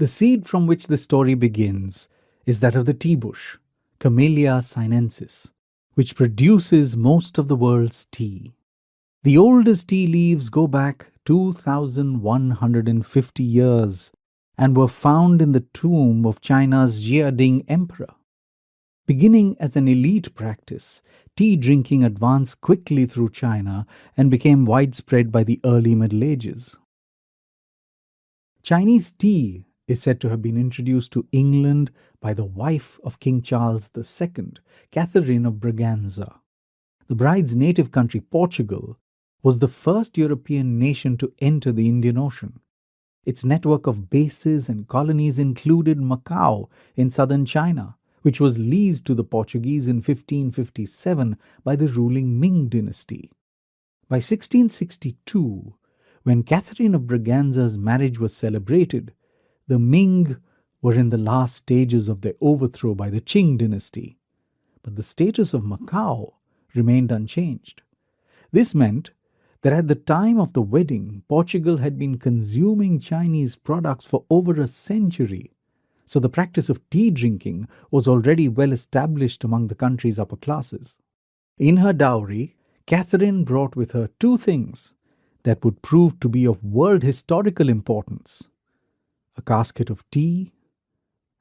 The seed from which the story begins is that of the tea bush, Camellia sinensis, which produces most of the world's tea. The oldest tea leaves go back 2,150 years and were found in the tomb of China's Jiading emperor. Beginning as an elite practice, tea drinking advanced quickly through China and became widespread by the early Middle Ages. Chinese tea is said to have been introduced to England by the wife of King Charles II, Catherine of Braganza. The bride's native country, Portugal, was the first European nation to enter the Indian Ocean. Its network of bases and colonies included Macau in southern China, which was leased to the Portuguese in 1557 by the ruling Ming dynasty. By 1662, when Catherine of Braganza's marriage was celebrated, the Ming were in the last stages of their overthrow by the Qing dynasty, but the status of Macau remained unchanged. This meant that at the time of the wedding, Portugal had been consuming Chinese products for over a century, so the practice of tea drinking was already well established among the country's upper classes. In her dowry, Catherine brought with her two things that would prove to be of world historical importance: a casket of tea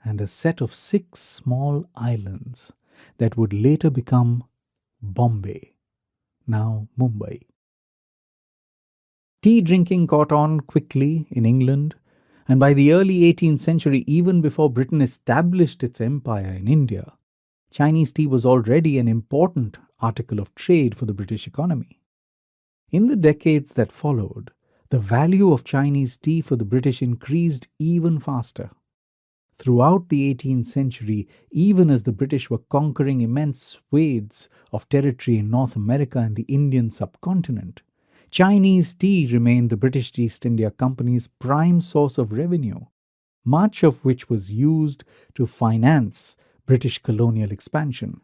and a set of 6 small islands that would later become Bombay, now Mumbai. Tea drinking caught on quickly in England, and by the early 18th century, even before Britain established its empire in India, Chinese tea was already an important article of trade for the British economy. In the decades that followed, the value of Chinese tea for the British increased even faster. Throughout the 18th century, even as the British were conquering immense swathes of territory in North America and the Indian subcontinent, Chinese tea remained the British East India Company's prime source of revenue, much of which was used to finance British colonial expansion.